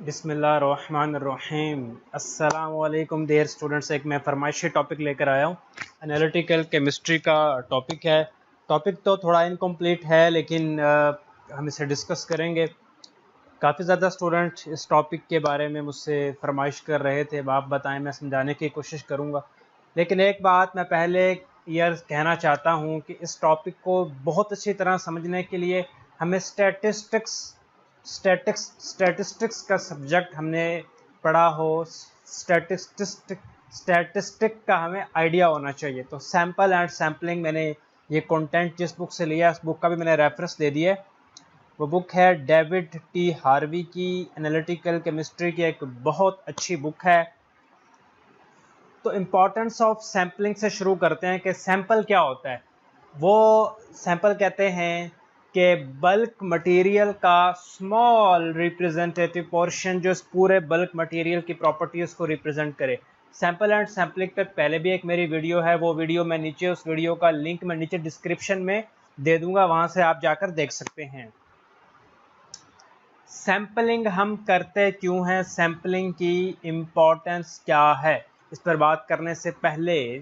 बिस्मिल्लाहिर्रहमानिर्रहीम। अस्सलामुअलैकुम dear students. एक मैं फरमाइशी टॉपिक लेकर आया हूँ। एनालिटिकल केमिस्ट्री का टॉपिक है। टॉपिक तो थोड़ा इनकम्प्लीट है लेकिन हम इसे डिस्कस करेंगे। काफ़ी ज़्यादा स्टूडेंट इस टॉपिक के बारे में मुझसे फरमाइश कर रहे थे। आप बताएं, मैं समझाने की कोशिश करूँगा। लेकिन एक बात मैं पहले यह कहना चाहता हूँ कि इस टॉपिक को बहुत अच्छी तरह समझने के लिए हमें स्टैटिस्टिक्स का सब्जेक्ट हमने पढ़ा हो। स्टैटिस्टिक का हमें आइडिया होना चाहिए। तो सैम्पल एंड सैम्पलिंग, मैंने ये कंटेंट जिस बुक से लिया, इस बुक का भी मैंने रेफरेंस दे दिया है। वो बुक है डेविड टी हार्वी की एनालिटिकल केमिस्ट्री की, एक बहुत अच्छी बुक है। तो इम्पोर्टेंस ऑफ सैम्पलिंग से शुरू करते हैं कि सैंपल क्या होता है। वो सैंपल कहते हैं कि बल्क मटेरियल का स्मॉल रिप्रेजेंटेटिव पोर्शन जो इस पूरे बल्क मटेरियल की प्रॉपर्टीज़ को रिप्रेजेंट करे। सैंपल एंड सैम्पलिंग पे पहले भी एक मेरी वीडियो है, वो वीडियो मैं नीचे, उस वीडियो का लिंक मैं नीचे डिस्क्रिप्शन में दे दूंगा, वहाँ से आप जाकर देख सकते हैं। सैम्पलिंग हम करते क्यों हैं, सैम्पलिंग की इम्पोर्टेंस क्या है, इस पर बात करने से पहले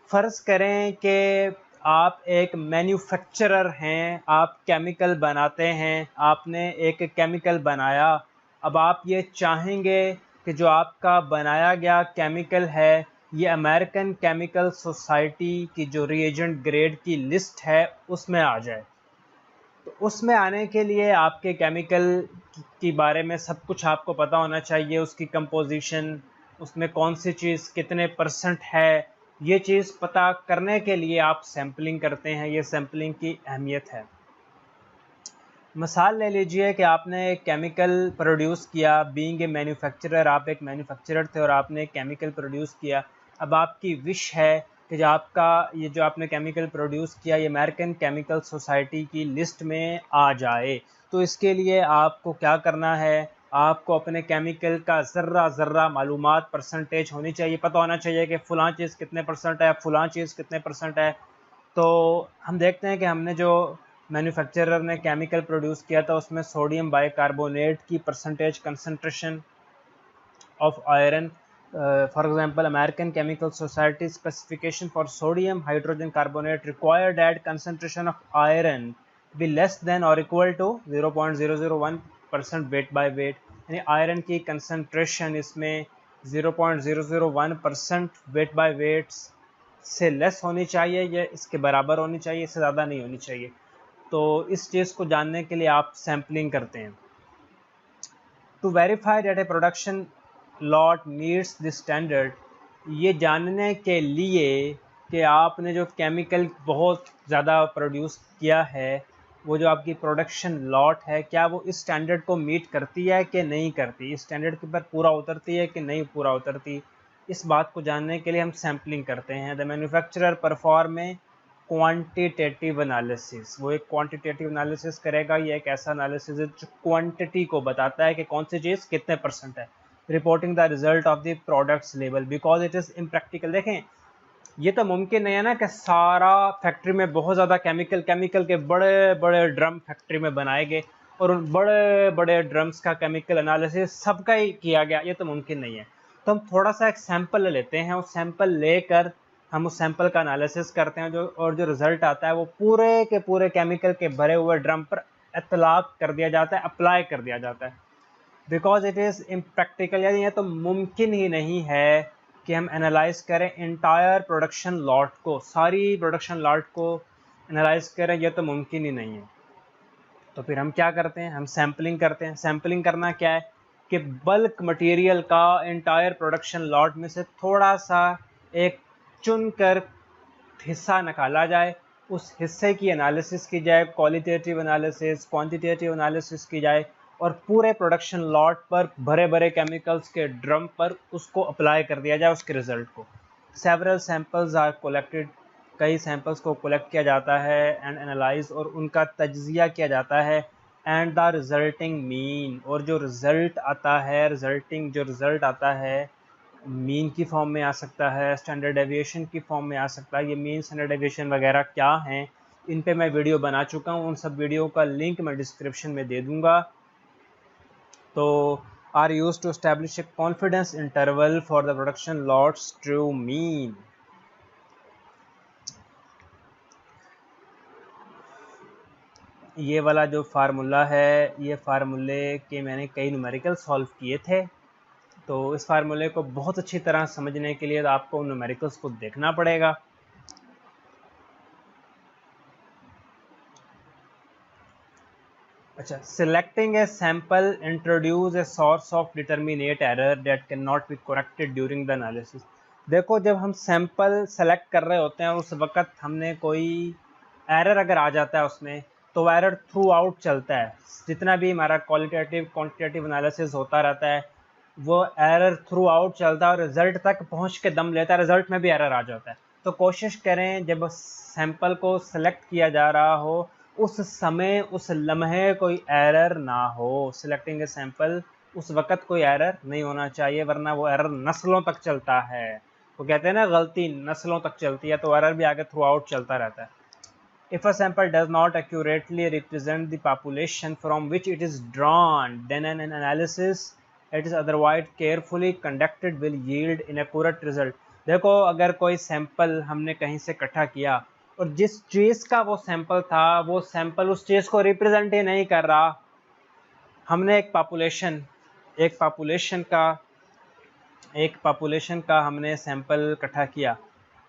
फ़र्ज़ करें कि आप एक मैन्युफैक्चरर हैं, आप केमिकल बनाते हैं, आपने एक केमिकल बनाया। अब आप ये चाहेंगे कि जो आपका बनाया गया केमिकल है ये अमेरिकन केमिकल सोसाइटी की जो रिएजेंट ग्रेड की लिस्ट है उसमें आ जाए। तो उसमें आने के लिए आपके केमिकल के बारे में सब कुछ आपको पता होना चाहिए, उसकी कंपोजिशन, उसमें कौन सी चीज़ कितने % है। ये चीज़ पता करने के लिए आप सैम्पलिंग करते हैं। ये सैम्पलिंग की अहमियत है। मिसाल ले लीजिए कि आपने एक केमिकल प्रोड्यूस किया, बीइंग ए मैन्युफैक्चरर, आप एक मैन्युफैक्चरर थे और आपने एक केमिकल प्रोड्यूस किया। अब आपकी विश है कि जो आपका ये जो आपने केमिकल प्रोड्यूस किया ये अमेरिकन केमिकल सोसाइटी की लिस्ट में आ जाए। तो इसके लिए आपको क्या करना है, आपको अपने केमिकल का ज़र्रा मालूमात, परसेंटेज होनी चाहिए, पता होना चाहिए कि फ़लाँ चीज़ कितने % है, फ़लाँ चीज़ कितने % है। तो हम देखते हैं कि हमने जो मैन्युफैक्चरर ने केमिकल प्रोड्यूस किया था उसमें सोडियम बाइकार्बोनेट की percentage concentration of iron, for example American Chemical Society specification for sodium hydrogen carbonate required at concentration of iron be less than और equal to 0.001% weight by weight. यानी iron की concentration इसमें 0.001% weight by weight से less होनी चाहिए या इसके बराबर होनी चाहिए, इससे ज़्यादा नहीं होनी चाहिए। तो इस चीज़ को जानने के लिए आप सैम्पलिंग करते हैं। To verify that a production lot meets this standard, ये जानने के लिए कि आपने जो केमिकल बहुत ज़्यादा प्रोड्यूस किया है, वो जो आपकी प्रोडक्शन लॉट है, क्या वो इस स्टैंडर्ड को मीट करती है कि नहीं करती, इस स्टैंडर्ड के ऊपर पूरा उतरती है कि नहीं पूरा उतरती। इस बात को जानने के लिए हम सैम्पलिंग करते हैं। The manufacturer perform a quantitative analysis, वो एक क्वांटिटेटिव एनालिसिस करेगा। ये एक ऐसा एनालिसिस है जो क्वांटिटी को बताता है कि कौन सी चीज़ कितने % है। Reporting the result of the products level because it is impractical. देखें, ये तो मुमकिन नहीं है ना कि सारा फैक्ट्री में बहुत ज़्यादा केमिकल के बड़े बड़े ड्रम फैक्ट्री में बनाए गए और उन बड़े बड़े ड्रम्स का केमिकल एनालिसिस सबका ही किया गया, ये तो मुमकिन नहीं है। तो हम थोड़ा सा एक सैंपल लेते हैं, उस सैंपल लेकर हम उस सैंपल का एनालिसिस करते हैं, जो रिज़ल्ट आता है वो पूरे के पूरे केमिकल के भरे हुए ड्रम पर इतलाक कर दिया जाता है, अप्लाई कर दिया जाता है। बिकॉज इट इज़ इम्प्रैक्टिकल, यानी ये तो मुमकिन ही नहीं है कि हम एनालाइज करें इंटायर प्रोडक्शन लॉट को, सारी प्रोडक्शन लॉट को एनालाइज करें, ये तो मुमकिन ही नहीं है। तो फिर हम क्या करते हैं, हम सैम्पलिंग करते हैं। सैम्पलिंग करना क्या है कि बल्क मटेरियल का इंटायर प्रोडक्शन लॉट में से थोड़ा सा एक चुनकर हिस्सा निकाला जाए, उस हिस्से की एनालिसिस की जाए, क्वालिटेटिव एनालिसिस, क्वांटिटेटिव एनालिसिस की जाए और पूरे प्रोडक्शन लॉट पर भरे भरे केमिकल्स के ड्रम पर उसको अप्लाई कर दिया जाए, उसके रिजल्ट को। सेवरल सैंपल्स आर कलेक्टेड, कई सैंपल्स को कलेक्ट किया जाता है एंड एनालाइज, और उनका तज्जिया किया जाता है। एंड द रिजल्टिंग मीन, और जो रिज़ल्ट आता है, जो रिज़ल्ट आता है मीन की फॉर्म में आ सकता है, स्टैंडर्ड डेविएशन की फॉर्म में आ सकता है। ये मीन, स्टैंडर्ड डेविएशन वगैरह क्या हैं, इन पे मैं वीडियो बना चुका हूँ, उन सब वीडियो का लिंक मैं डिस्क्रिप्शन में दे दूँगा। तो are used to establish a confidence interval for the production lot's true mean. ये वाला जो फार्मूला है, ये फार्मूले के मैंने कई न्यूमेरिकल सॉल्व किए थे, तो इस फार्मूले को बहुत अच्छी तरह समझने के लिए आपको न्यूमेरिकल्स को देखना पड़ेगा। अच्छा, selecting a sample introduce a source of determinate error that cannot be corrected during the analysis. देखो, जब हम सैंपल सेलेक्ट कर रहे होते हैं उस वक्त हमने कोई एरर अगर आ जाता है उसमें, तो एरर थ्रू आउट चलता है। जितना भी हमारा क्वालिटेटिव क्वांटिटेटिव एनालिसिस होता रहता है, वो एरर थ्रू आउट चलता है और रिजल्ट तक पहुंच के दम लेता है, रिजल्ट में भी एरर आ जाता है। तो कोशिश करें जब सैंपल को सेलेक्ट किया जा रहा हो उस समय उस लम्हे कोई एरर ना हो। सिलेक्टिंग ए सैंपल उस वक्त कोई एरर नहीं होना चाहिए, वरना वो एरर नस्लों तक चलता है। वो कहते हैं ना, गलती नस्लों तक चलती है, तो एरर भी आगे थ्रू आउट चलता रहता है। If a sample does not accurately represent the population from which it is drawn, then an analysis it is otherwise carefully conducted will yield inaccurate result. देखो, अगर कोई सैंपल हमने कहीं से इकट्ठा किया और जिस चीज़ का वो सैंपल था वो सैंपल उस चीज़ को रिप्रेजेंट ही नहीं कर रहा, हमने एक पॉपुलेशन का हमने सैंपल इकट्ठा किया।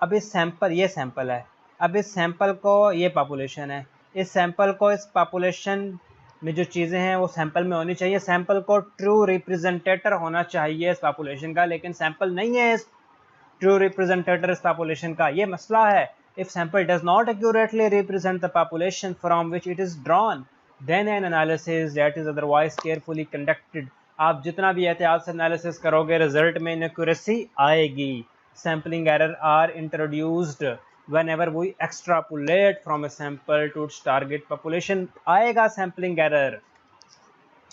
अब इस सैंपल, ये सैंपल है, अब इस सैंपल को, ये पॉपुलेशन है, इस सैंपल को, इस पॉपुलेशन में जो चीज़ें हैं वो सैंपल में होनी चाहिए। सैंपल को ट्रू रिप्रेजेंटेटर होना चाहिए इस पॉपुलेशन का, लेकिन सैंपल नहीं है इस ट्रू रिप्रेजेंटेटर इस पॉपुलेशन का। ये मसला है। If sample does not accurately represent the population from which it is drawn, then an analysis that is otherwise carefully conducted. आप जितना भी एहतियात से एनालिसिस करोगे, रिजल्ट में इनएक्यूरेसी आएगी। Sampling error are introduced whenever we extrapolate from a sample to its target population. आएगा sampling error.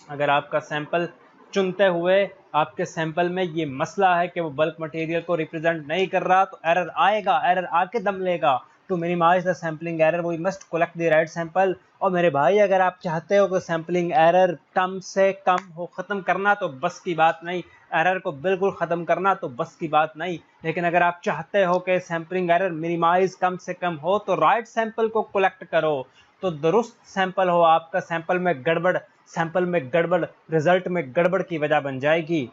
अगर आपका सैंपल चुनते हुए आपके सैंपल में ये मसला है कि वो बल्क मटेरियल को रिप्रेजेंट नहीं कर रहा, तो एरर आएगा, एरर आके दम लेगा। To minimise the sampling error we must collect the right sample. और मेरे भाई, अगर आप चाहते हो कि सैम्पलिंग एरर कम से कम हो, ख़त्म करना तो बस की बात नहीं, एरर को बिल्कुल ख़त्म करना तो बस की बात नहीं, लेकिन अगर आप चाहते हो कि सैम्पलिंग एरर मिनिमाइज कम से कम हो, तो राइट सैंपल को कलेक्ट करो, तो दुरुस्त सैंपल हो आपका। सैंपल में गड़बड़ रिजल्ट में गड़बड़ की वजह बन जाएगी।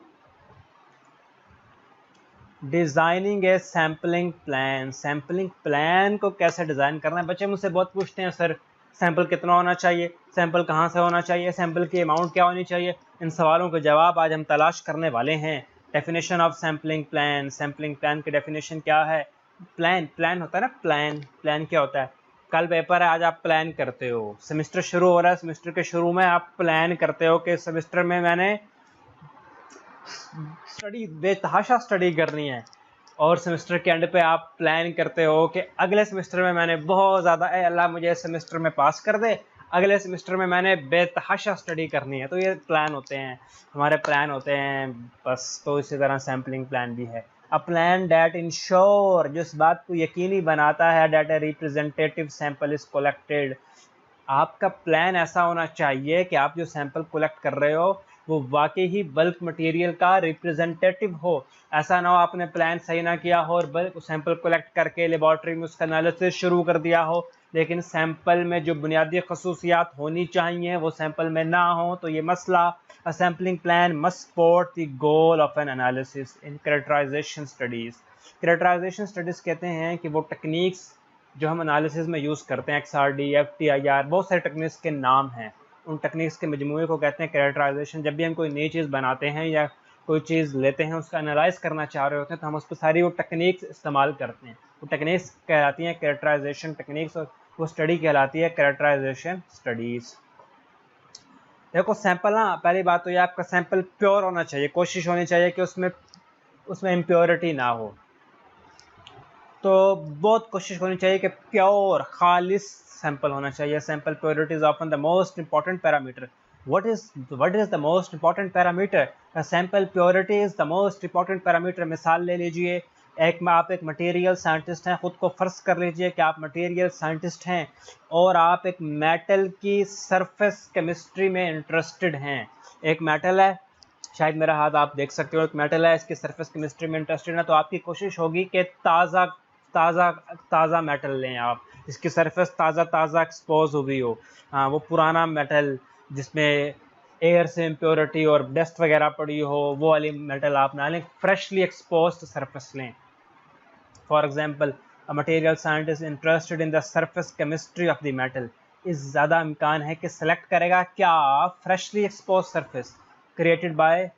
डिजाइनिंग ए सैम्पलिंग प्लान को कैसे डिज़ाइन करना है। बच्चे मुझसे बहुत पूछते हैं, सर सैंपल कितना होना चाहिए, सैंपल कहाँ से होना चाहिए, सैंपल की अमाउंट क्या होनी चाहिए। इन सवालों के जवाब आज हम तलाश करने वाले हैं। डेफिनेशन ऑफ सैम्पलिंग प्लान की डेफिनेशन क्या है। प्लान होता है ना, प्लान क्या होता है। कल पेपर है, आज आप प्लान करते हो, सेमेस्टर शुरू हो रहा है, सेमेस्टर के शुरू में आप प्लान करते हो कि सेमेस्टर में मैंने बेतहाशा स्टडी करनी है, और सेमेस्टर के एंड पे आप प्लान करते हो कि अगले सेमेस्टर में मैंने बहुत ज़्यादा, अल्लाह मुझे सेमेस्टर में पास कर दे, अगले सेमेस्टर में मैंने बेतहाशा स्टडी करनी है। तो ये प्लान होते हैं, हमारे प्लान होते हैं बस। तो इसी तरह सैम्पलिंग प्लान भी है। अ प्लान डैट इंश्योर, जो इस बात को यकीनी बनाता है that a representative sample is collected. आपका प्लान ऐसा होना चाहिए कि आप जो सैंपल कलेक्ट कर रहे हो वो वाकई ही बल्क मटेरियल का रिप्रेजेंटेटिव हो। ऐसा ना हो आपने प्लान सही ना किया हो और बल्क सैंपल कलेक्ट करके लेबॉर्ट्री में उसका एनालिसिस शुरू कर दिया हो, लेकिन सैंपल में जो बुनियादी खसूसियात होनी चाहिए वो सैंपल में ना हो, तो ये मसला। A sampling plan must support the goal of an analysis in characterization studies. Characterization studies कहते हैं कि वो टेक्निक्स जो हम एनालिसिस में यूज़ करते हैं, XRD, FTIR, बहुत सारे टेक्निक्स के नाम हैं, उन टेक्निक्स के मजमूए को कहते हैं कैरेक्टराइजेशन। जब भी हम कोई नई चीज़ बनाते हैं या कोई चीज़ लेते हैं, उसका एनालाइज करना चाह रहे होते हैं, तो हम उस पर सारी वो टेक्निक्स इस्तेमाल करते हैं। वो टेक्निक्स कहलाती हैं कैरेक्टराइजेशन टेक्निक्स, और वो स्टडी कहलाती है कैरेक्टराइजेशन स्टडीज़। देखो सैंपल ना, पहली बात तो ये आपका सैंपल प्योर होना चाहिए, कोशिश होनी चाहिए कि उसमें इम्प्योरिटी ना हो। तो बहुत कोशिश होनी चाहिए कि प्योर खालिस सैंपल होना चाहिए। Sample purity is often the most important parameter. what is the most important parameter? Sample purity is the most important parameter. मिसाल ले लीजिए, आप एक मटेरियल साइंटिस्ट हैं, खुद को फर्ज कर लीजिए कि आप मटेरियल साइंटिस्ट हैं और आप एक मेटल की सरफेस केमिस्ट्री में इंटरेस्टेड हैं। एक मेटल है, शायद मेरा हाथ आप देख सकते हो, एक मेटल है, इसकी सरफेस केमिस्ट्री में इंटरेस्टेड है तो आपकी कोशिश होगी कि ताज़ा ताज़ा ताज़ा मेटल लें आप, इसकी सरफेस ताज़ा एक्सपोज हुई हो। हाँ, वो पुराना मेटल जिसमें एयर से इम्प्योरिटी और डस्ट वगैरह पड़ी हो, वो वाली मेटल आप ना लें, फ्रेशली एक्सपोज्ड सरफेस लें। For example, a material scientist interested in the surface chemistry of the metal, इस ज़्यादा इम्कान है कि सेलेक्ट करेगा क्या, freshly expose surface created by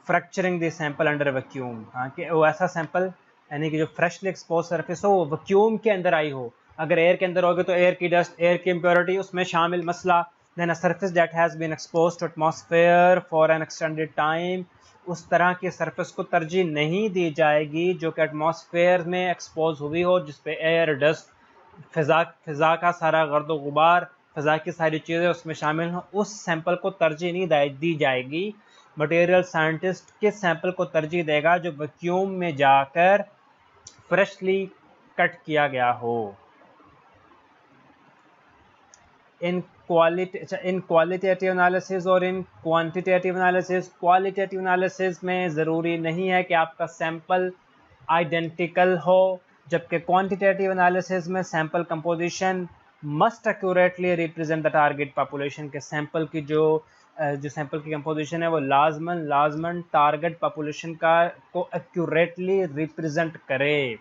fracturing the sample under vacuum. हाँ, कि वो ऐसा सैंपल यानी कि जो फ्रेशली एक्सपोज सरफेस हो वो वैक्यूम के अंदर आई हो। अगर एयर के अंदर होगी तो एयर की डस्ट, एयर की इम्प्योरिटी उसमें शामिल मसला। Then a surface that has been expose to atmosphere for an extended time, उस तरह की सरफेस को तरजीह नहीं दी जाएगी जो कि एटमॉस्फेयर में एक्सपोज हुई हो, जिस पे एयर, डस्ट, फ़िज़ा का सारा गर्द गुबार, फ़िज़ा की सारी चीज़ें उसमें शामिल हों, उस सैंपल को तरजीह नहीं दी जाएगी। मटेरियल साइंटिस्ट किस सैंपल को तरजीह देगा, जो वैक्यूम में जाकर फ्रेशली कट किया गया हो। इन क्वालिटेटिव एनालिसिस और इन क्वांटिटेटिव एनालिसिस, क्वालिटेटिव एनालिसिस में ज़रूरी नहीं है कि आपका सैंपल आइडेंटिकल हो, जबकि क्वांटिटेटिव एनालिसिस में sample composition must accurately represent the target population के सैंपल की जो सैंपल की कंपोजिशन है वो लाजमन टारगेट पॉपुलेशन का को एक्यूरेटली रिप्रेजेंट करे।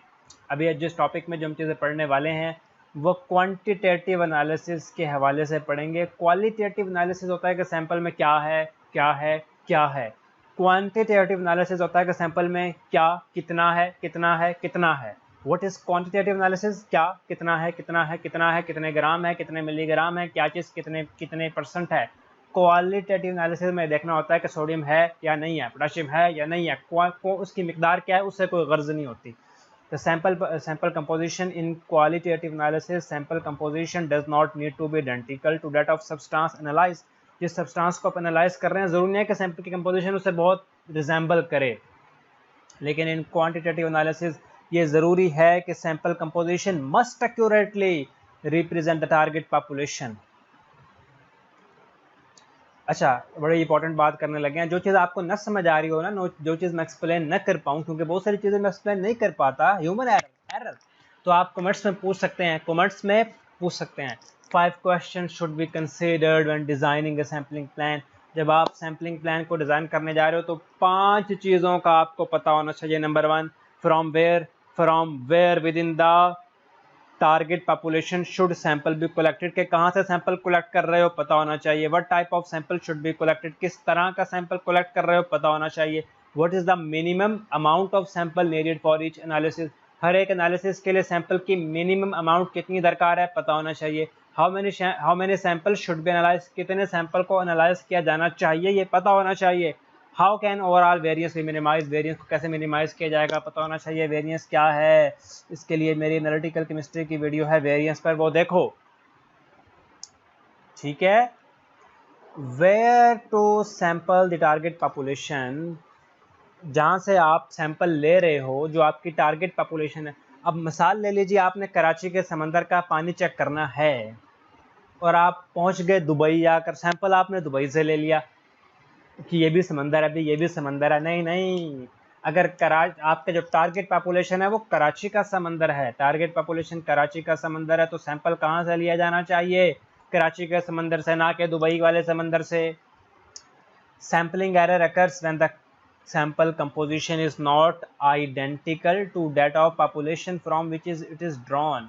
अभी जिस टॉपिक में जो हम चीज़ें पढ़ने वाले हैं वो क्वांटिटेटिव एनालिसिस के हवाले से पढ़ेंगे। क्वालिटेटिव एनालिसिस होता है कि सैंपल में क्या है क्या है क्या है। क्वांटिटेटिव एनालिसिस होता है कि सैंपल में क्या, कितना है कितना है कितना है। What is quantitative analysis? क्या, कितना है कितना है कितना है, कितने ग्राम है, कितने मिलीग्राम है, क्या चीज़ कितने परसेंट है। क्वालिटेटिव एनालिसिस में देखना होता है कि सोडियम है या नहीं है, पोटाशियम है या नहीं है, उसकी मिकदार क्या है, उससे कोई गर्ज नहीं होती। The sample composition in qualitative analysis, sample composition does not need to be identical to that of substance analyzed। जिस सब्सटेंस को आप एनालाइज कर रहे हैं ज़रूरी नहीं है कि सैंपल की कंपोजिशन उससे बहुत रिजेंबल करे, लेकिन इन क्वांटिटेटिव एनालिसिस ये ज़रूरी है कि sample composition must accurately represent the target population. अच्छा, बड़ी इंपॉर्टेंट बात करने लगे हैं। जो चीज़ आपको न समझ आ रही हो ना, जो चीज़ मैं एक्सप्लेन न कर पाऊँ, क्योंकि बहुत सारी चीज़ें मैं एक्सप्लेन नहीं कर पाता, ह्यूमन एरर, तो आप कमेंट्स में पूछ सकते हैं, 5 question should be considered when designing a sampling plan. जब आप सैम्पलिंग प्लान को डिज़ाइन करने जा रहे हो तो 5 चीज़ों का आपको पता होना चाहिए। Number 1, from where within the target population should sample be collected, के कहाँ से सैंपल कलेक्ट कर रहे हो पता होना चाहिए। What type of sample should be collected, किस तरह का सैंपल कलेक्ट कर रहे हो पता होना चाहिए। What is the minimum amount of sample needed for each analysis, हर एक एनालिसिस के लिए सैंपल की मिनिमम अमाउंट कितनी दरकार है पता होना चाहिए। How many sample should be analyse, कितने सैंपल को एनालाइज किया जाना चाहिए ये पता होना चाहिए। How can overall variance be minimise, variance को कैसे मिनिमाइज किया जाएगा पता होना चाहिए। वेरियंस क्या है, इसके लिए मेरी एनालिटिकल केमिस्ट्री की वीडियो है वेरियंस पर, वो देखो, ठीक है। Where to sample the target population, जहाँ से आप सैंपल ले रहे हो जो आपकी टारगेट पॉपुलेशन है। अब मिसाल ले लीजिए, आपने कराची के समंदर का पानी चेक करना है और आप पहुँच गए दुबई, आकर सैंपल आपने दुबई से ले लिया कि ये भी समंदर है, अभी ये भी समंदर है। नहीं, अगर आपके जो टारगेट पॉपुलेशन है वो कराची का समंदर है, टारगेट पॉपुलेशन कराची का समंदर है, तो सैंपल कहाँ से लिया जाना चाहिए, कराची के समंदर से, ना कि दुबई वाले समंदर से। Sampling error occurs when the sample composition is not identical to that of population from which it is drawn.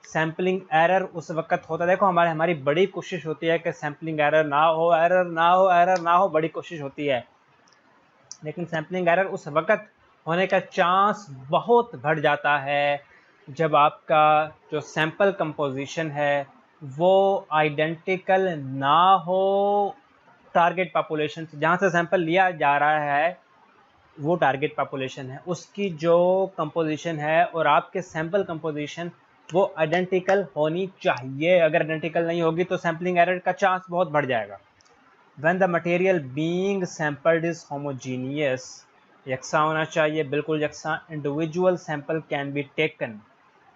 Sampling error उस वक्त होता है, देखो हमारी बड़ी कोशिश होती है कि सैम्पलिंग एरर ना हो, बड़ी कोशिश होती है, लेकिन सैम्पलिंग एरर उस वक्त होने का चांस बहुत बढ़ जाता है जब आपका जो सैंपल कंपोजिशन है वो आइडेंटिकल ना हो टारगेट पॉपुलेशन से। जहाँ से सैंपल लिया जा रहा है वो टारगेट पॉपुलेशन है, उसकी जो कंपोजिशन है और आपके सैंपल कंपोजिशन वो आइडेंटिकल होनी चाहिए। अगर आइडेंटिकल नहीं होगी तो सैम्पलिंग एरर का चांस बहुत बढ़ जाएगा। When the material being sampled is homogeneous, यकसा होना चाहिए, बिल्कुल यकसा। Individual sample can be taken,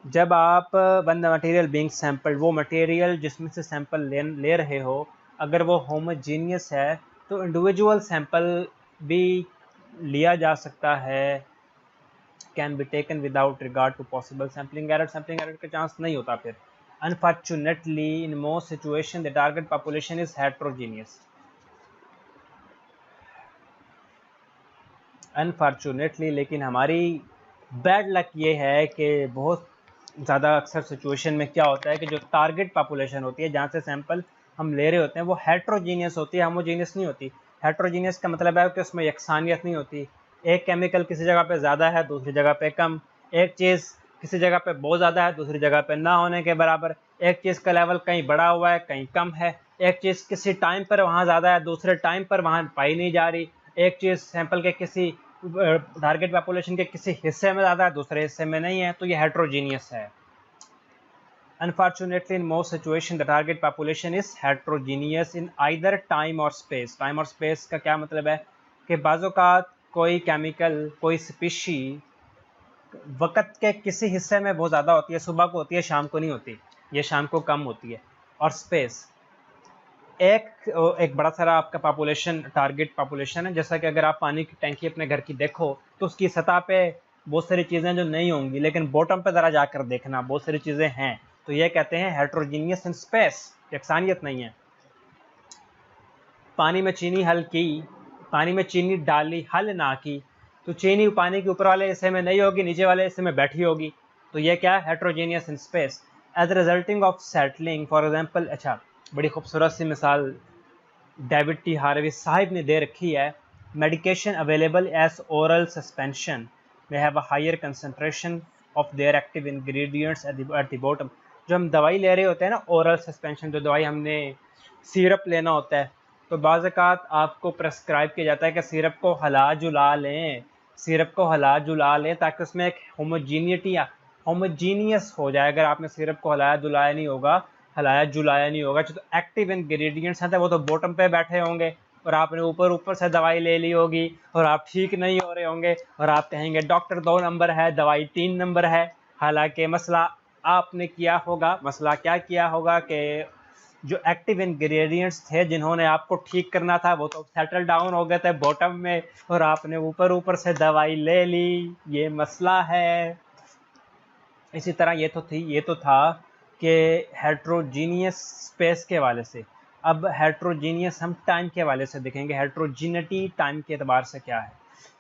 जब आप when the material being sampled, वो मटेरियल जिसमें से सैंपल ले रहे हो अगर वो होमोजीनियस है तो इंडिविजुअल सैंपल भी लिया जा सकता है, can be taken without regard to possible sampling error का चांस नहीं होता फिर। Unfortunately in most situation the target population is heterogeneous. Unfortunately, लेकिन हमारी बैड लक ये है कि बहुत ज़्यादा अक्सर सिचुएशन में क्या होता है कि जो टारगेट पॉपुलेशन होती है, जहाँ से सैंपल हम ले रहे होते हैं, वो हेट्रोजीनियस होती है, होमोजीनियस नहीं होती। हेट्रोजीनियस का मतलब है कि उसमें यकसानियत नहीं होती। एक केमिकल किसी जगह पे ज़्यादा है, दूसरी जगह पे कम। एक चीज़ किसी जगह पे बहुत ज़्यादा है, दूसरी जगह पे ना होने के बराबर। एक चीज़ का लेवल कहीं बढ़ा हुआ है, कहीं कम है। एक चीज़ किसी टाइम पर वहाँ ज़्यादा है, दूसरे टाइम पर वहाँ पाई नहीं जा रही। एक चीज़ सैंपल के किसी टारगेट पॉपुलेशन के किसी हिस्से में ज़्यादा है, दूसरे हिस्से में नहीं है, तो ये हेट्रोजीनियस है। Unfortunately, in most situations, the target population is heterogeneous in either time or space. Time और space का क्या मतलब है कि बाज़-औक़ात कोई केमिकल, कोई स्पीशी वक़्त के किसी हिस्से में बहुत ज़्यादा होती है, सुबह को होती है, शाम को नहीं होती, ये शाम को कम होती है। और स्पेस एक बड़ा सारा आपका पॉपुलेशन, टारगेट पॉपुलेशन है। जैसा कि अगर आप पानी की टैंकी अपने घर की देखो तो उसकी सतह पे बहुत सारी चीज़ें जो नहीं होंगी, लेकिन बॉटम पे ज़रा जाकर देखना, बहुत सारी चीज़ें हैं। तो ये कहते हैं हेट्रोजीनियस इन स्पेस, यकसानियत नहीं है। पानी में चीनी हल की, पानी में चीनी डाली, हल ना की, तो चीनी पानी के ऊपर वाले हिस्से में नहीं होगी, नीचे वाले हिस्से में बैठी होगी। तो ये क्या है? Heterogeneous in space. As resulting of settling, for example, अच्छा बड़ी खूबसूरत सी मिसाल डेविड टी हार्वी साहिब ने दे रखी है। Medication available as oral suspension में have a higher concentration of their active ingredients at the bottom. जो हम दवाई ले रहे होते हैं ना, ओरल सस्पेंशन, जो दवाई हमने सिरप लेना होता है, तो बाज़ औक़ात आपको प्रेस्क्राइब किया जाता है कि सिरप को हिला जुला लें, सिरप को हिला जुला लें ताकि उसमें एक होमोजीनियस हो जाए। अगर आपने सिरप को हिलाया जुलाया नहीं होगा, हिलाया जुलाया नहीं होगा, जो एक्टिव इंग्रेडिएंट्स हैं वो तो बॉटम पे बैठे होंगे और आपने ऊपर से दवाई ले ली होगी और आप ठीक नहीं हो रहे होंगे और आप कहेंगे डॉक्टर 2 नंबर है, दवाई 3 नंबर है। हालांकि मसला आपने किया होगा, मसला क्या किया होगा कि जो एक्टिव इंग्रेडिएंट्स थे जिन्होंने आपको ठीक करना था वो तो सेटल डाउन हो गए थे बॉटम में और आपने ऊपर से दवाई ले ली। ये मसला है। इसी तरह ये तो था कि हेट्रोजीनियस स्पेस के हवाले से। अब हेट्रोजीनियस हम टाइम के हवाले से देखेंगे। हेट्रोजीनिटी टाइम के एतबार से क्या है?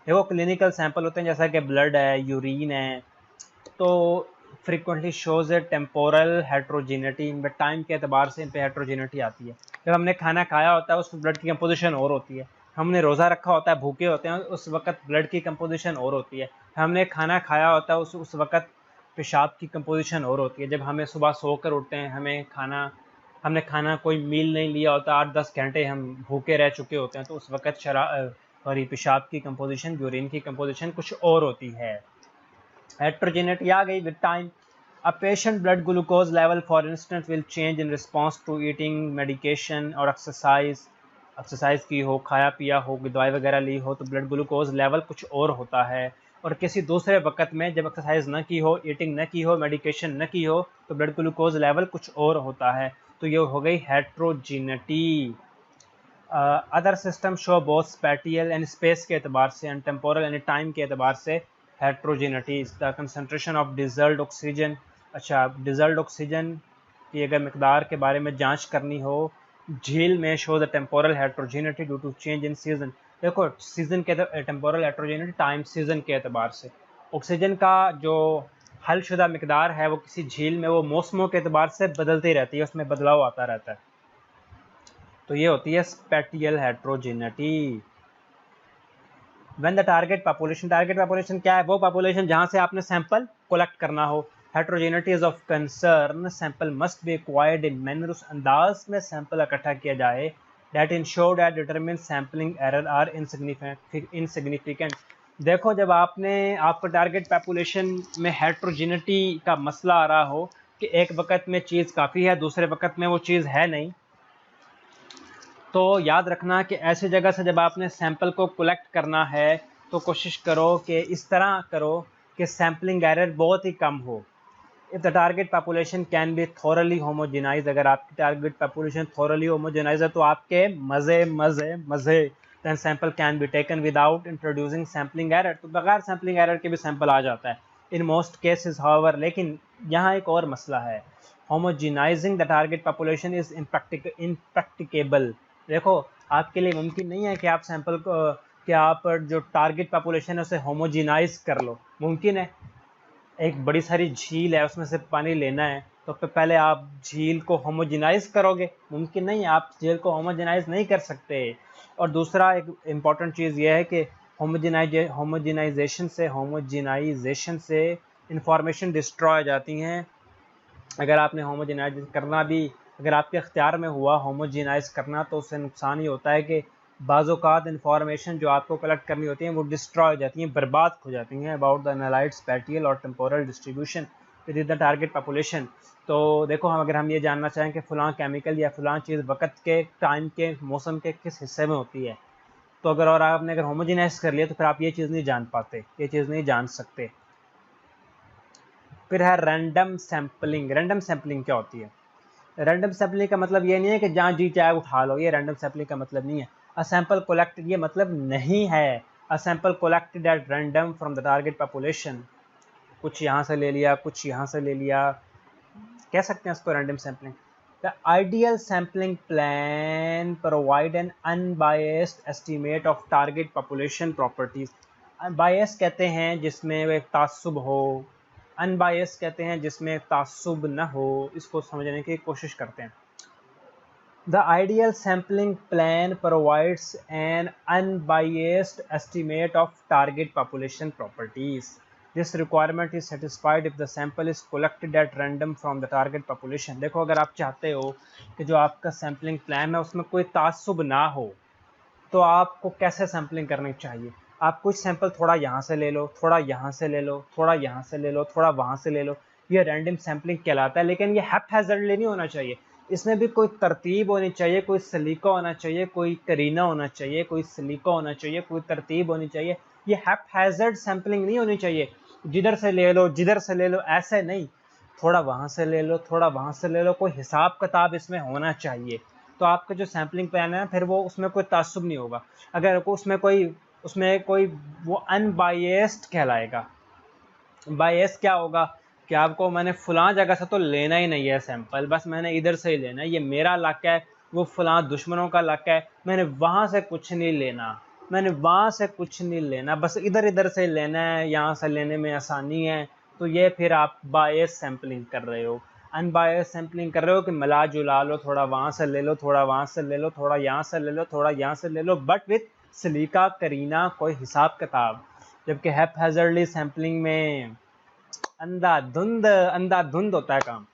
देखो, क्लिनिकल सैंपल होते हैं जैसा कि ब्लड है, यूरिन है, तो फ्रीक्वेंटली शोज ए टेम्पोरल हेट्रोजीनिटी। इन पे टाइम के एतबार से इन पे हेट्रोजीनिटी आती है। जब हमने खाना खाया होता है उसमें ब्लड की कंपोजिशन और होती है। हमने रोज़ा रखा होता है, भूखे होते हैं, उस वक्त ब्लड की कंपोजिशन और होती है। हमने खाना खाया होता है उस वक्त पेशाब की कंपोजिशन और होती है। जब हमें सुबह सोकर उठते हैं, हमने खाना कोई मील नहीं लिया होता, 8-10 घंटे हम भूखे रह चुके होते हैं, तो उस वक्त पेशाब की कंपोजिशन, यूरिन की कंपोजिशन कुछ और होती है। हेट्रोजेनिटी आ गई with time. A patient blood glucose level, for instance, will change in response to eating, medication और एक्सरसाइज की हो, खाया पिया हो, दवाई वगैरह ली हो, तो ब्लड ग्लूकोज लेवल कुछ और होता है। और किसी दूसरे वक्त में जब एक्सरसाइज न की हो, ईटिंग न की हो, मेडिकेशन न की हो, तो ब्लड ग्लूकोज लेवल कुछ और होता है। तो ये हो गई heterogeneity. Other system show both spatial and space के एतबार से एंड टेम्पोरल यानी टाइम के एतबार से heterogeneity. The concentration of dissolved oxygen. अच्छा, डिजल्ट ऑक्सीजन की अगर मकदार के बारे में जांच करनी हो, झील में show the temporal heterogeneity due to change in season. देखो, सीजन के टेम्पोरल हेट्रोजीनिटी टाइम सीजन के एतबार से। ऑक्सीजन का जो हलशुदा मकदार है वो किसी झील में वो मौसमों के एतबार से बदलती रहती है, उसमें बदलाव आता रहता है। तो ये होती है spatial heterogeneity. When the target population क्या है? वो पॉपुलेशन जहां से आपने सैंपल कलेक्ट करना हो। Heterogeneity is of concern, sample must be acquired in manner, उस अंदाज में सैंपल इकट्ठा किया जाए that ensure that determine sampling error are insignificant. देखो, जब आपका टारगेट पॉपुलेशन में हेट्रोजीनिटी का मसला आ रहा हो कि एक वक्त में चीज़ काफ़ी है, दूसरे वक्त में वो चीज़ है नहीं, तो याद रखना कि ऐसी जगह से जब आपने सैंपल को कलेक्ट करना है तो कोशिश करो कि इस तरह करो कि सैम्पलिंग एरर बहुत ही कम हो। If the target population can be thoroughly homogenise, अगर आपकी टारगेट पॉपुलेशन थोरली होमोजेनाइज है तो आपके मज़े मज़े मज़े then sample can be taken without introducing sampling error, तो बगैर सैम्पलिंग एरर के भी सैंपल आ जाता है इन मोस्ट केसेस हाउएवर। लेकिन यहाँ एक और मसला है, homogenizing the target population is impracticable. देखो आपके लिए मुमकिन नहीं है कि आप सैंपल को कि आप जो टारगेट पॉपुलेशन है उसे होमोजेनाइज कर लो। मुमकिन है, एक बड़ी सारी झील है उसमें से पानी लेना है तो पहले आप झील को होमोजेनाइज करोगे, मुमकिन नहीं है, आप झील को होमोजेनाइज नहीं कर सकते। और दूसरा एक इम्पॉर्टेंट चीज़ यह है कि होमोजेनाइजेशन से इंफॉर्मेशन डिस्ट्रॉय हो जाती हैं। अगर आपने होमोजेनाइज करना भी, अगर आपके अख्तियार में हुआ होमोजेनाइज करना, तो उससे नुकसान ये होता है कि बाज़-औक़ात इंफॉर्मेशन जो आपको कलेक्ट करनी होती है वो डिस्ट्रॉय हो जाती हैं, बर्बाद हो जाती हैं अबाउट द एनालाइट स्पैटियल और temporal distribution with in the target population. तो देखो अगर हम ये जानना चाहें कि फ़लाँ केमिकल या फ़लाँ चीज़ वक़्त के, टाइम के, मौसम के किस हिस्से में होती है, तो अगर आपने होमोजेनाइज कर लिया तो फिर आप ये चीज़ नहीं जान पाते, ये चीज़ नहीं जान सकते। फिर है रैंडम सैम्पलिंग। रैंडम सैम्पलिंग क्या होती है? रैंडम सैम्पलिंग का मतलब ये नहीं है कि जहाँ जी चाहे उठा लो, ये रैंडम सैम्पलिंग का मतलब नहीं है। अ सैंपल कोलेक्टेड, ये मतलब नहीं है a sample collected at random from the target population. कुछ यहाँ से ले लिया, कुछ यहाँ से ले लिया, कह सकते हैं उसको random sampling. The ideal sampling plan provide an unbiased estimate of target population properties. Bias कहते हैं जिसमें एक तासुब हो, अनबायस कहते हैं जिसमें तासुब न हो। इसको समझने की कोशिश करते हैं। The ideal sampling plan provides an unbiased estimate of target population properties. This requirement is satisfied if the sample is collected at random from the target population. देखो अगर आप चाहते हो कि जो आपका सैम्पलिंग प्लान है उसमें कोई तासुब ना हो, तो आपको कैसे सैम्पलिंग करनी चाहिए? आप कुछ सैंपल थोड़ा यहाँ से ले लो, थोड़ा यहाँ से ले लो, थोड़ा यहाँ से ले लो, थोड़ा वहाँ से ले लो, ये रैंडम सैम्पलिंग कहलाता है। लेकिन ये हैप्पैज़र्डली नहीं होना चाहिए, इसमें भी कोई तरतीब होनी चाहिए, कोई सलीका होना चाहिए, कोई करीना होना चाहिए, कोई सलीका होना चाहिए, कोई तरतीब होनी चाहिए। ये हैप्पैज़र्ड सैम्पलिंग नहीं होनी चाहिए, जिधर से ले लो जिधर से ले लो, ऐसे नहीं, थोड़ा वहाँ से ले लो, थोड़ा वहाँ से ले लो, कोई हिसाब किताब इसमें होना चाहिए। तो आपका जो सैम्पलिंग प्लान है फिर वो उसमें कोई तासुब नहीं होगा। अगर उसमें कोई वो अनबायस्ड कहलाएगा। बायस क्या होगा कि आपको मैंने फलां जगह से तो लेना ही नहीं है सैंपल, बस मैंने इधर से ही लेना है, ये मेरा इलाका है, वो फलां दुश्मनों का इलाका है, मैंने वहाँ से कुछ नहीं लेना, मैंने वहाँ से कुछ नहीं लेना, बस इधर इधर से लेना है, यहाँ से लेने में आसानी है। तो ये फिर आप बायस सैम्पलिंग कर रहे हो। अनबायस सैम्पलिंग कर रहे हो कि मिला जुला लो, थोड़ा वहाँ से ले लो, थोड़ा वहाँ से ले लो, थोड़ा यहाँ से ले लो, थोड़ा यहाँ से ले लो, बट विथ सलीका करीना, कोई हिसाब किताब। जबकि हैप्पैज़र्डली सैम्पलिंग में अंधाधुंध होता है काम।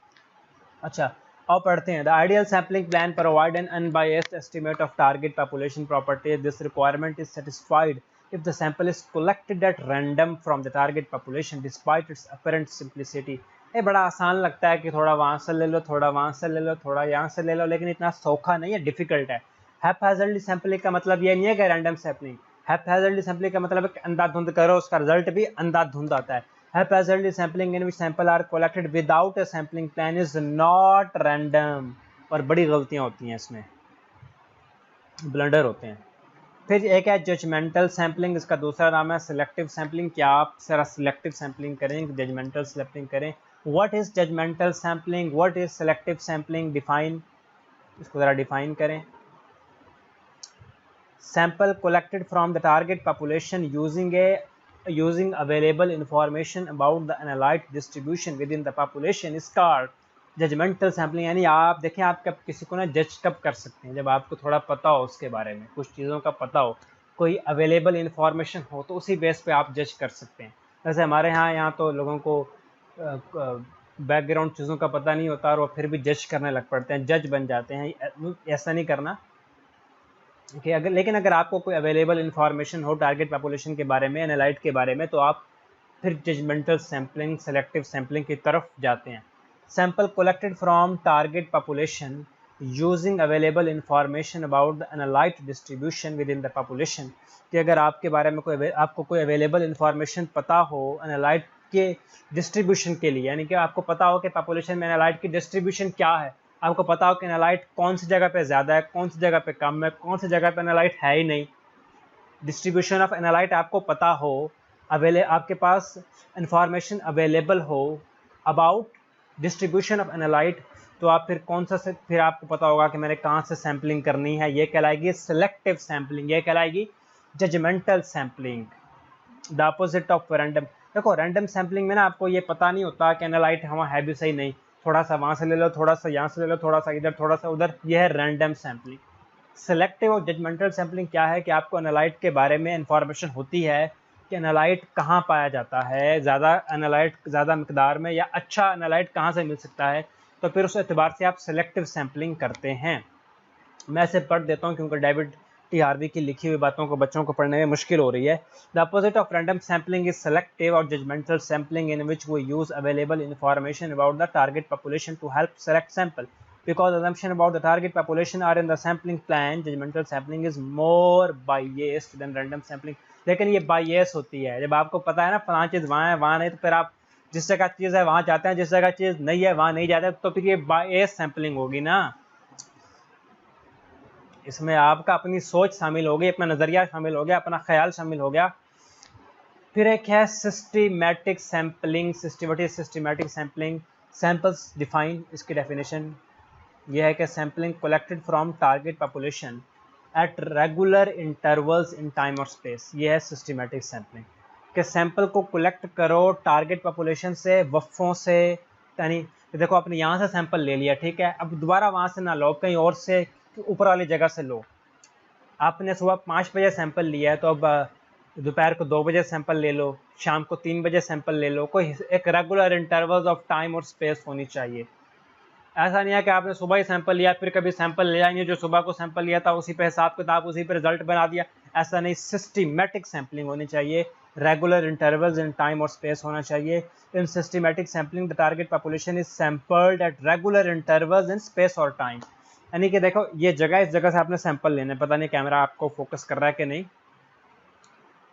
अच्छा अब पढ़ते हैं। The ideal sampling plan provide an unbiased estimate of target population property. This requirement is satisfied if the sample is collected at random from the target population despite its apparent simplicity। ये बड़ा आसान लगता है कि थोड़ा वहाँ से ले लो, थोड़ा वहाँ से ले लो, थोड़ा यहाँ से ले लो, लेकिन इतना सौखा नहीं है, डिफिकल्ट है। हैप्पैज़र्डली सैम्पलिंग का मतलब ये नहीं है कि रैंडम सैम्पलिंग। हैप्पैज़र्डली सैम्पलिंग का मतलब है कि अंधाधुंध करो, उसका रिजल्ट भी अंधाधुंध आता है। Haphazardly sampling in which sample are collected without a sampling plan is not random। और बड़ी गलतियां होती हैं इसमें, ब्लंडर होते हैं। फिर एक है जजमेंटल सैम्पलिंग, इसका दूसरा नाम है सिलेक्टिव सैम्पलिंग। क्या आप जरा सिलेक्टिव सैम्पलिंग करें, जजमेंटल सैम्पलिंग करें? What is judgmental sampling, what is selective sampling? Define, इसको जरा डिफाइन करें। Sample collected from the target population using available information about the analyte distribution within the population is called judgmental sampling। यानी आप देखें, आप कब किसी को ना जज कब कर सकते हैं, जब आपको थोड़ा पता हो उसके बारे में, कुछ चीज़ों का पता हो, कोई अवेलेबल इंफॉर्मेशन हो, तो उसी बेस पे आप जज कर सकते हैं। वैसे हमारे यहाँ तो लोगों को बैकग्राउंड चीज़ों का पता नहीं होता और वो फिर भी जज करने लग पड़ते हैं, जज बन जाते हैं। ऐसा नहीं करना कि लेकिन अगर आपको कोई अवेलेबल इंफॉर्मेशन हो टारगेट पॉपुलेशन के बारे में, एनालाइट के बारे में, तो आप फिर जजमेंटल सैम्पलिंग, सेलेक्टिव सैम्पलिंग की तरफ जाते हैं। Sample collected from target population using available information about the analyte distribution with in the population. कि अगर आपके बारे में आपको कोई अवेलेबल इंफॉर्मेशन पता हो एनालाइट के डिस्ट्रीब्यूशन के लिए, यानी कि आपको पता हो कि पॉपुलेशन में एनालाइट की डिस्ट्रीब्यूशन क्या है, आपको पता हो कि एनालाइट कौन सी जगह पे ज़्यादा है, कौन सी जगह पे कम है, कौन सी जगह पे एनालाइट है ही नहीं, डिस्ट्रीब्यूशन ऑफ एनालाइट आपको पता हो, आपके पास इंफॉर्मेशन अवेलेबल हो अबाउट डिस्ट्रीब्यूशन ऑफ एनालाइट, तो आप फिर फिर आपको पता होगा कि मैंने कहाँ से सैम्पलिंग करनी है। ये कहलाएगी सिलेक्टिव सैम्पलिंग, ये कहलाएगी judgmental sampling, the opposite of random. देखो रैंडम सैम्पलिंग में ना आपको ये पता नहीं होता कि एनालाइट हमारा है भी सही नहीं, थोड़ा सा वहाँ से ले लो, थोड़ा सा यहाँ से ले लो, थोड़ा सा इधर, थोड़ा सा उधर, यह है रैंडम सैम्पलिंग। सेलेक्टिव और जजमेंटल सैम्पलिंग क्या है कि आपको एनालाइट के बारे में इंफॉर्मेशन होती है कि एनालाइट कहाँ पाया जाता है, ज़्यादा एनालाइट ज़्यादा मिकदार में, या अच्छा एनालाइट कहाँ से मिल सकता है, तो फिर उस एतबार से आप सेलेक्टिव सैम्पलिंग करते हैं। मैं इसे पढ़ देता हूँ क्योंकि डेविड टी हार्वी की लिखी हुई बातों को बच्चों को पढ़ने में मुश्किल हो रही है। The opposite of random sampling is selective और judgmental sampling in which we use available information about the target population to help select sample because assumption about the target population are in the sampling plan. Judgmental sampling is more biased than random sampling. लेकिन ये bias होती है, जब आपको पता है ना फलां चीज़ वहाँ है वहाँ नहीं, तो फिर आप जिस जगह चीज़ है वहाँ जाते हैं, जिस जगह चीज़ नहीं है वहाँ नहीं जाते, तो फिर ये bias sampling होगी ना। इसमें आपका अपनी सोच शामिल हो गई, अपना नज़रिया शामिल हो गया, अपना ख्याल शामिल हो गया। फिर एक है systematic sampling. Systematic sampling, samples define, इसकी डेफिनेशन यह है कि sampling collected from target population at regular intervals in time और स्पेस। यह है सिस्टमैटिक सैम्पलिंग, कि सैंपल को कलेक्ट करो टारगेट पॉपुलेशन से, वफ़ों से, यानी देखो आपने यहाँ से सैंपल ले लिया, ठीक है, अब दोबारा वहाँ से ना लो, कहीं और से ऊपर वाली जगह से लो। आपने सुबह 5 बजे सैंपल लिया है, तो अब दोपहर को 2 बजे सैंपल ले लो, शाम को 3 बजे सैंपल ले लो। कोई एक रेगुलर इंटरवल्स ऑफ टाइम और स्पेस होनी चाहिए। ऐसा नहीं है कि आपने सुबह ही सैंपल लिया फिर कभी सैंपल ले जाएंगे जो सुबह को सैंपल लिया था उसी पे हिसाब किताब, उसी पे रिजल्ट बना दिया, ऐसा नहीं। सिस्टमैटिक सैंपलिंग होनी चाहिए, रेगुलर इंटरवल्स इन टाइम और स्पेस होना चाहिए। इन systematic sampling the target population is sampled at regular intervals in space और टाइम। यानी कि देखो ये जगह, इस जगह से आपने सैंपल लेना, पता नहीं कैमरा आपको फोकस कर रहा है कि नहीं,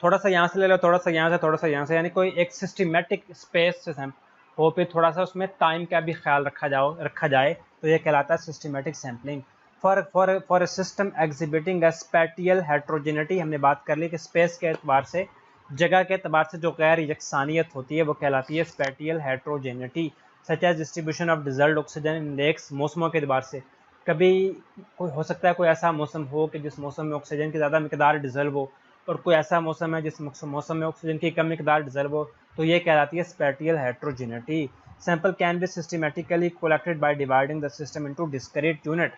थोड़ा सा यहाँ से ले लो, थोड़ा सा यहाँ से, थोड़ा सा यहाँ से, यानी कोई एक सिस्टमैटिक स्पेस से सैंपल हो, फिर थोड़ा सा उसमें टाइम का भी ख्याल रखा जाए, तो ये कहलाता है systematic sampling. For a system exhibiting A spatial heterogeneity, हमने बात कर ली कि स्पेस के एतबार से, जगह के एतबार से जो गैर यकसानियत होती है वो कहलाती है spatial heterogeneity. Such as distribution of dissolved oxygen index, मौसमों के एतबार से, कभी कोई हो सकता है कोई ऐसा मौसम हो कि जिस मौसम में ऑक्सीजन की ज़्यादा मिकदार डिजल्व हो, और कोई ऐसा मौसम है जिस मौसम में ऑक्सीजन की कम मिकदार डिजल्व हो, तो ये कहलाती है spatial heterogeneity. Sample can B systematically collected by dividing the system into discrete unit.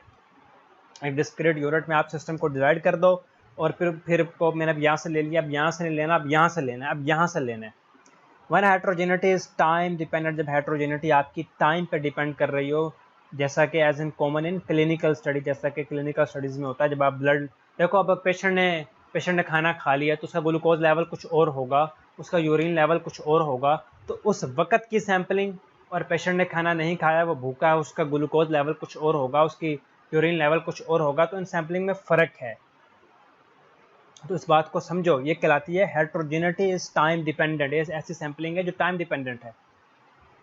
एक डिस्क्रीट यूनिट में आप सिस्टम को डिवाइड कर दो, और फिर को मैंने अब यहाँ से ले लिया, अब यहाँ से नहीं लेना, अब यहाँ से लेना है, अब यहाँ से लेना है। One heterogeneity is time dependent, जब हेट्रोजेनिटी आपकी टाइम पे डिपेंड कर रही हो, जैसा कि as in common in clinical study, जैसा कि क्लिनिकल स्टडीज़ में होता है। जब आप ब्लड देखो, अब पेशेंट ने खाना खा लिया तो उसका ग्लूकोज लेवल कुछ और होगा, उसका यूरिन लेवल कुछ और होगा, तो उस वक़्त की सैम्पलिंग और पेशेंट ने खाना नहीं खाया, वो भूखा है, उसका ग्लूकोज लेवल कुछ और होगा, उसकी यूरिन लेवल कुछ और होगा, तो इन सैम्पलिंग में फ़र्क है। तो इस बात को समझो, ये कहलाती है हेट्रोजेनिटी इज टाइम डिपेंडेंट। ऐसी सैम्पलिंग है जो टाइम डिपेंडेंट है।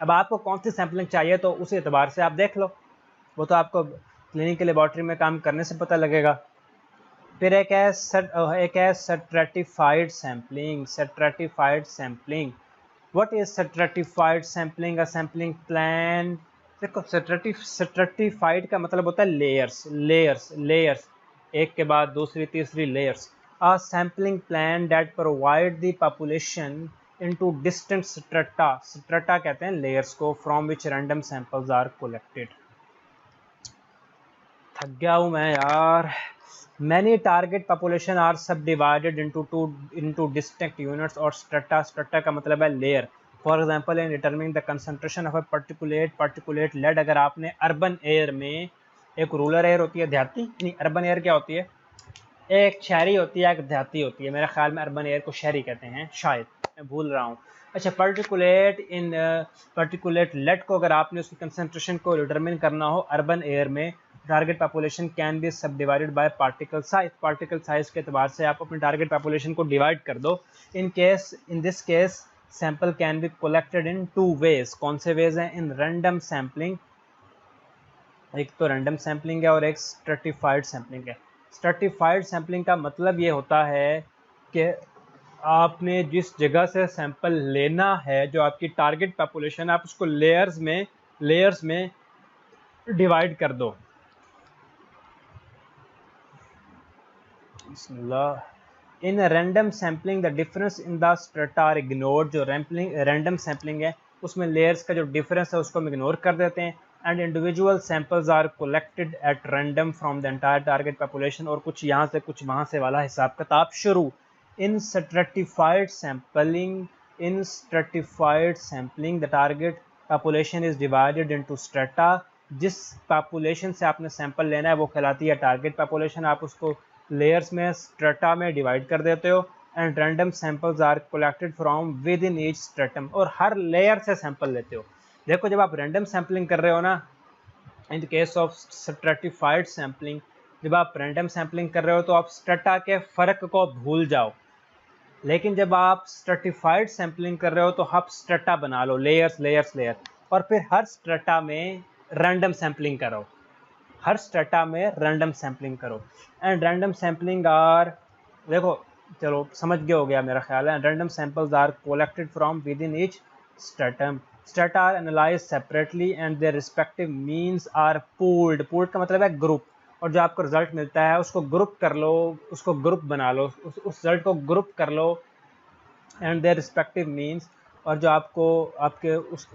अब आपको कौन सी सैम्पलिंग चाहिए तो उसी एतबार से आप देख लो, वो तो आपको क्लिनिकल लेबॉर्ट्री में काम करने से पता लगेगा। फिर एक है stratified sampling. Stratified sampling, what is stratified sampling? A sampling plan. देखो स्ट्रैटिफाइड का मतलब होता है लेयर्स, लेयर्स, एक के बाद दूसरी तीसरी layers. A sampling plan that provide the population into distant strata, strata कहते हैं लेयर्स को, from which random samples are collected. थक गया हूँ मैं यार। Many target population are subdivided into distinct units or strata. Strata का मतलब है layer. For example, in determining the concentration of a particulate lead, अगर आपने urban air में, एक रूरल एयर होती है, देहाती नहीं, अर्बन एयर क्या होती है, एक शहरी होती है, एक देहाती होती है। मेरे ख्याल में अर्बन एयर को शहरी कहते हैं, शायद मैं भूल रहा हूँ। अच्छा, पर्टिकुलेट लेड को अगर आपने उसकी कंसंट्रेशन को डिटरमिन करना हो अर्बन एयर में, टारगेट पॉपुलेशन कैन बी सब divided by particle size. Particle size के अतबार से आप अपने टारगेट पॉपुलेशन को डिवाइड कर दो। In this case sample can be collected in 2 ways. कौन से वेज हैं? इन रैंडम सैम्पलिंग, एक तो रैंडम सैम्पलिंग है और एक स्ट्रैटिफाइड सैम्पलिंग है। स्ट्रैटिफाइड सैम्पलिंग का मतलब ये होता है कि आपने जिस जगह से सैंपल लेना है, जो आपकी टारगेट पॉपुलेशन है, आप उसको लेयर्स में डिवाइड कर दो। In random sampling the difference in the strata are ignored. जो रैंडम सैम्पलिंग है उसमें लेयर्स का जो डिफरेंस है उसको हम इग्नोर कर देते हैं। And individual samples are collected at random from the entire target population. और कुछ यहाँ से कुछ वहाँ से वाला हिसाब किताब शुरू। In stratified sampling the target population is divided into strata. जिस पॉपुलेशन से आपने सैंपल लेना है वो कहलाती है टारगेट पॉपुलेशन। आप उसको लेयर्स में स्ट्रेटा में डिवाइड कर देते हो। And random samples are collected from within each stratum. और हर लेयर से सैंपल लेते हो। देखो जब आप रैंडम सैम्पलिंग कर रहे हो ना, in the case of stratified sampling, जब आप रैंडम सैम्पलिंग कर रहे हो तो आप स्ट्रेटा के फ़र्क को भूल जाओ। लेकिन जब आप स्ट्रेटिफाइड सैम्पलिंग कर रहे हो तो आप स्ट्रेटा बना लो, लेयर, और फिर हर स्ट्रेटा में रैंडम सैम्पलिंग करो। हर स्ट्रेटा में रैंडम सैम्पलिंग करो। एंड रैंडम सैम्पलिंग आर, देखो चलो समझ गए हो गया मेरा ख्याल है। Random samples are collected from within each stratum. Strata are analyse separately and their respective means are pooled. Pooled का मतलब है ग्रुप। और जो आपको रिजल्ट मिलता है उसको ग्रुप कर लो, उसको ग्रुप बना लो, उस रिजल्ट को ग्रुप कर लो एंड देयर रिस्पेक्टिव मीन्स। और जो आपको आपके उस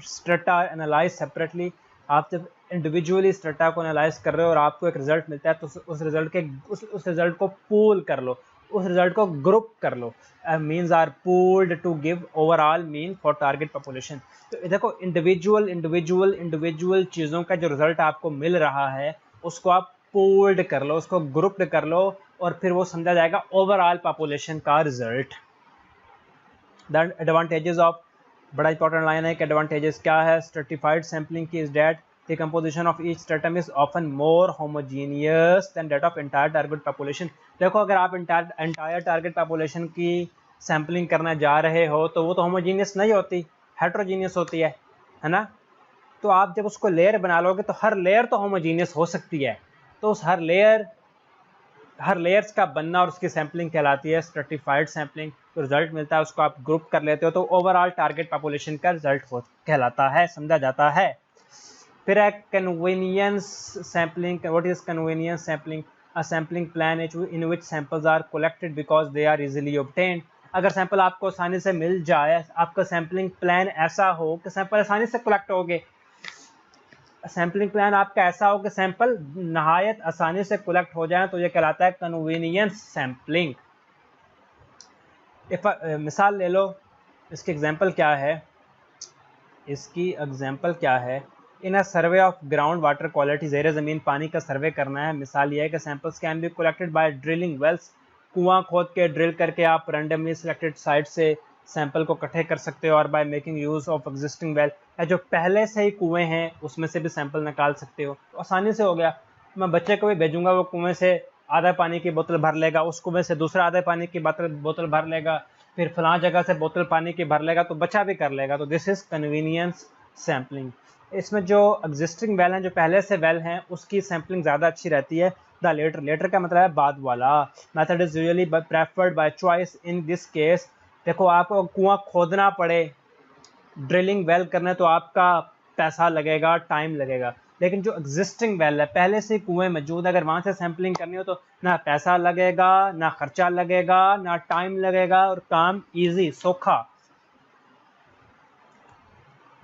स्ट्रेटा एनालाइज सेपरेटली, आप जब इंडिविजुअली स्ट्रेटा को एनालाइज कर रहे हो और आपको एक रिजल्ट मिलता है तो उस रिजल्ट को पूल कर लो, उस रिजल्ट को ग्रुप कर लो। Means are pooled to give overall mean for target population. तो देखो इंडिविजुअल चीज़ों का जो रिजल्ट आपको मिल रहा है उसको आप पूल्ड कर लो, उसको ग्रुप्ड कर लो, और फिर वो समझा जाएगा ओवरऑल पॉपुलेशन का रिजल्ट। द एडवांटेजेस ऑफ, बड़ा इंपॉर्टेंट लाइन है कि एडवांटेजेस क्या है स्ट्रेटिफाइड सैम्पलिंग की, is that the composition of each stratum is often more homogeneous than that of entire target population. देखो अगर आप एंटायर टारगेट पॉपुलेशन की सैम्पलिंग करना जा रहे हो तो वो तो होमोजीनियस नहीं होती, हेट्रोजीनियस होती है ना। तो आप जब उसको लेयर बना लोगे तो हर लेयर तो होमोजीनियस हो सकती है। तो उस हर लेयर्स का बनना और उसकी सैम्पलिंग कहलाती है स्ट्रेटिफाइड सैम्पलिंग। तो रिजल्ट मिलता है उसको आप ग्रुप कर लेते हो तो ओवरऑल टारगेट पॉपुलेशन का रिजल्ट कहलाता है, समझा जाता है। फिर है convenience sampling. What is convenience sampling? A sampling plan in which samples are collected because they are easily obtained. अगर सैंपल आपको आसानी से मिल जाए, आपका सैम्पलिंग प्लान ऐसा हो कि सैंपल आसानी से कलेक्ट होंगे, सैम्पलिंग प्लान आपका ऐसा हो कि सैंपल नहायत आसानी से कलेक्ट हो जाए, तो ये कहलाता है कन्वीनियंस सैम्पलिंग। मिसाल ले लो, इसकी एग्जांपल क्या है? In a survey of ground water quality, ज़ेर ज़मीन पानी का सर्वे करना है। मिसाल ये है कि samples can be collected by drilling wells. कुआं खोद के ड्रिल करके आप रैंडमली सिलेक्टेड साइट से सैंपल को इकट्ठे कर सकते हो। और by making use of existing well, या जो पहले से ही कुएं हैं उसमें से भी सैंपल निकाल सकते हो। तो आसानी से हो गया। मैं बच्चे को भी भेजूंगा, वो कुएं से आधा पानी की बोतल भर लेगा, उस कुएं से दूसरा आधा पानी की बोतल भर लेगा, फिर फलां जगह से बोतल पानी की भर लेगा, तो बच्चा भी कर लेगा। तो दिस इज़ कन्वीनियंस सैम्पलिंग। इसमें जो एग्जिस्टिंग वेल हैं, जो पहले से वेल हैं, उसकी सैम्पलिंग ज़्यादा अच्छी रहती है। द लेटर का मतलब है बाद वाला। Method is usually preferred by choice in this case. देखो आपको कुआं खोदना पड़े, ड्रिलिंग वेल करना, तो आपका पैसा लगेगा, टाइम लगेगा। लेकिन जो एग्जिस्टिंग वेल है, पहले से कुएं मौजूद, अगर वहाँ से सैम्पलिंग करनी हो तो ना पैसा लगेगा, ना खर्चा लगेगा, ना टाइम लगेगा, और काम ईजी, सौखा।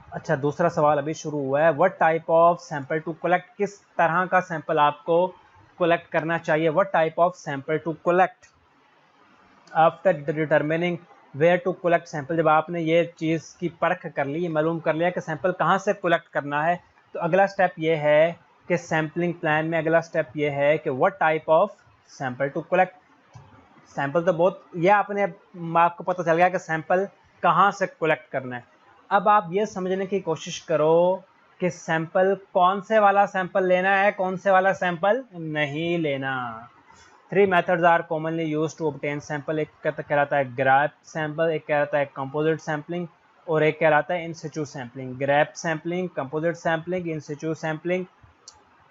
अच्छा, दूसरा सवाल अभी शुरू हुआ है। What type of sample to collect? किस तरह का सैंपल आपको कलेक्ट करना चाहिए? What type of sample to collect? After determining where to collect sample, जब आपने ये चीज़ की परख कर ली, मालूम कर लिया कि सैंपल कहाँ से कलेक्ट करना है, तो अगला स्टेप ये है कि सैम्पलिंग प्लान में अगला स्टेप ये है कि what type of sample to collect. Sample तो बहुत, यह आपको पता चल गया कि सैंपल कहाँ से कलेक्ट करना है। अब आप ये समझने की कोशिश करो कि सैंपल कौन से वाला सैंपल लेना है, कौन से वाला सैंपल नहीं लेना। 3 methods are commonly used to obtain sample. एक कहलाता है ग्रैब सैंपल, एक कहलाता है कंपोजिट सैंपलिंग, और एक कहलाता है in situ sampling. Grab sampling, composite sampling, in situ sampling.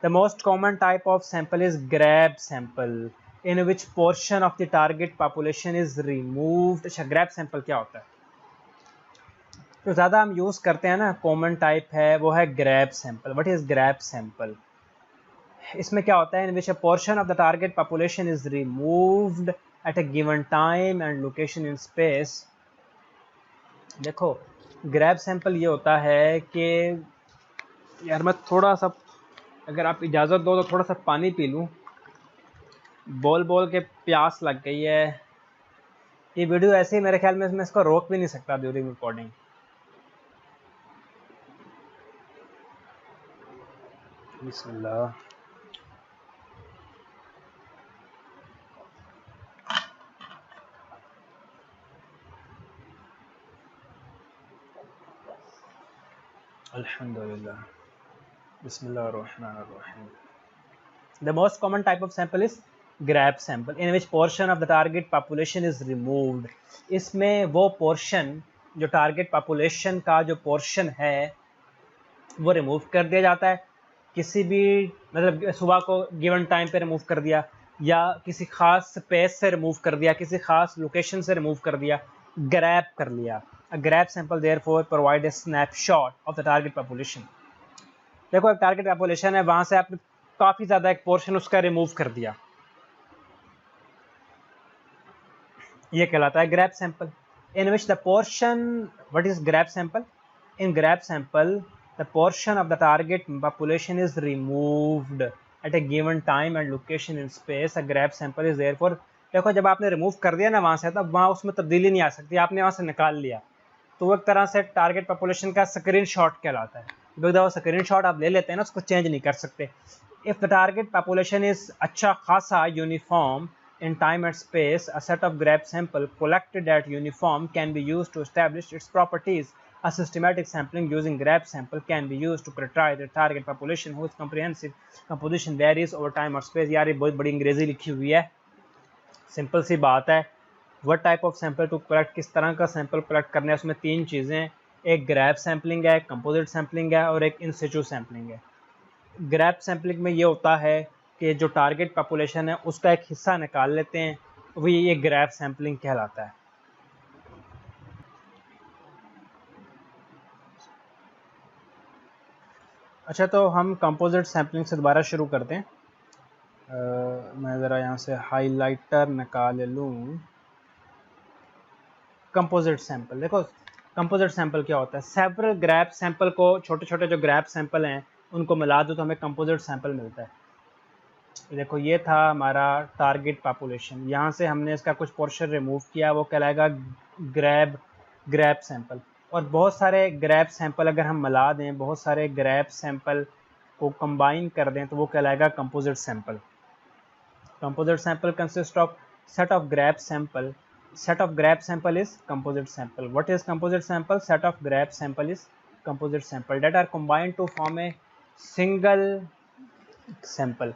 The most common type of sample is grab sample. In which portion of the target population is removed. अच्छा, grab sample क्या होता है? तो ज़्यादा हम यूज़ करते हैं ना, कॉमन टाइप है वो है grab sample. What is grab sample? इसमें क्या होता है? In which a portion of the target population is removed at a given time and location in space. देखो, ग्रैब सैंपल ये होता है कि यार मैं थोड़ा सा, अगर आप इजाज़त दो तो थोड़ा सा पानी पी लूँ, बोल बोल के प्यास लग गई है। ये वीडियो ऐसे ही मेरे ख्याल में मैं इसको रोक भी नहीं सकता during recording. Bismillah. Alhamdulillah. Bismillahirrahmanirrahim. The most common type of sample is grab sample, in which portion of the target population is removed. इसमें वो portion जो target population का जो portion है वो remove कर दिया जाता है। किसी भी मतलब सुबह को given time पे remove कर दिया, या किसी खास space से remove कर दिया, किसी खास location से remove कर दिया, grab कर लिया। A grab sample therefore provide a snapshot of the target population. देखो, एक टारगेट पॉपुलेशन है, वहां से आपने काफी ज्यादा एक पोर्शन उसका रिमूव कर दिया, ये कहलाता है grab sample. In which the portion, what is grab sample? In grab sample the portion of the target population is removed at a given time and location in space. A grab sample is therefore. देखो, जब आपने remove कर दिया ना वहां से, तब वहां उसमें तब्दीली नहीं आ सकती, आपने वहां से निकाल लिया, तो वो एक तरह से टारगेट पॉपुलेशन का स्क्रीन शॉट कहलाता है। वो स्क्रीन शॉट आप ले लेते हैं ना, उसको चेंज नहीं कर सकते। If the target population is अच्छा खासा uniform in time and space, a set of grab sample collected at uniform can be used to establish its properties. A systematic sampling using grab sample can be used to characterize the target population whose comprehensive composition varies over time or space. यार ये बहुत बड़ी अंग्रेजी लिखी हुई है, simple सी बात है। what type of sample to collect, किस तरह का सैंपल कलेक्ट करना है, उसमें तीन चीज़ें, एक ग्रैब सैम्पलिंग है, कंपोजिट सैम्पलिंग है और एक इन सिचु सैम्पलिंग है। ग्रैब सैम्पलिंग में ये होता है कि जो टारगेट पॉपुलेशन है उसका एक हिस्सा निकाल लेते हैं, वही ये ग्रैब सैम्पलिंग कहलाता है। अच्छा, तो हम कंपोजिट सैम्पलिंग से दोबारा शुरू करते हैं। मैं ज़रा यहाँ से हाइलाइटर निकाल लूँ। कंपोजिट सैंपल, देखो कंपोजिट सैंपल क्या होता है? सेवरल ग्रैब सैंपल को, छोटे छोटे जो ग्रैब सैंपल हैं उनको मिला दो तो हमें कंपोजिट सैंपल मिलता है। देखो, ये था हमारा टारगेट पॉपुलेशन, यहाँ से हमने इसका कुछ पोर्शन रिमूव किया, वो कहलाएगा ग्रैब सैंपल। और बहुत सारे ग्रैब सैंपल अगर हम मिला दें, बहुत सारे ग्रैब सैंपल को कंबाइन कर दें, तो वो कहलाएगा composite sample. Composite sample consist of set of grab sample. Set of grab sample is composite sample. What is composite sample? Set of grab sample is composite sample that are combined to form a single sample.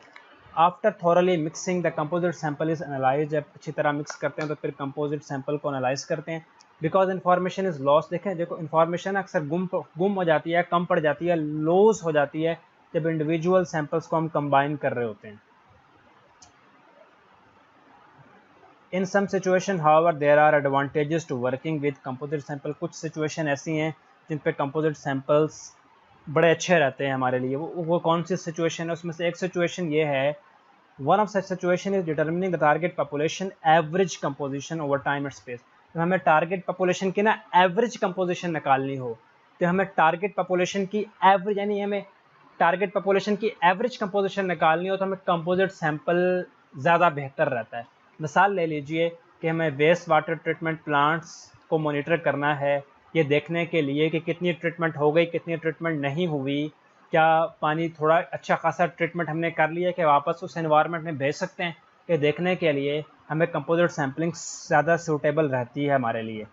After thoroughly mixing, the composite sample is analyzed. जब अच्छी तरह mix करते हैं तो फिर composite sample को analyse करते हैं। Because information is lost, देखें देखो information अक्सर गुम हो जाती है, कम पड़ जाती है, लॉस हो जाती है जब इंडिविजुअल सैंपल्स को हम कंबाइन कर रहे होते हैं। In some situation, however, there are advantages to working with composite sample. कुछ situation ऐसी हैं जिन पे composite samples बड़े अच्छे रहते हैं हमारे लिए। वो कौन सी situation है? उसमें से एक situation ये है, one of such situation is determining the target population average composition over time and space. तो हमें target population की ना average composition निकालनी हो, तो हमें target population की average, यानी हमें target population की average composition निकालनी हो तो हमें composite sample ज़्यादा बेहतर रहता है। मिसाल ले लीजिए कि हमें वेस्ट वाटर ट्रीटमेंट प्लांट्स को मॉनिटर करना है, ये देखने के लिए कि कितनी ट्रीटमेंट हो गई, कितनी ट्रीटमेंट नहीं हुई, क्या पानी थोड़ा अच्छा खासा ट्रीटमेंट हमने कर लिया कि वापस उस एनवायरनमेंट में भेज सकते हैं, ये देखने के लिए हमें कंपोजिट सैम्पलिंग ज़्यादा सूटेबल रहती है हमारे लिए।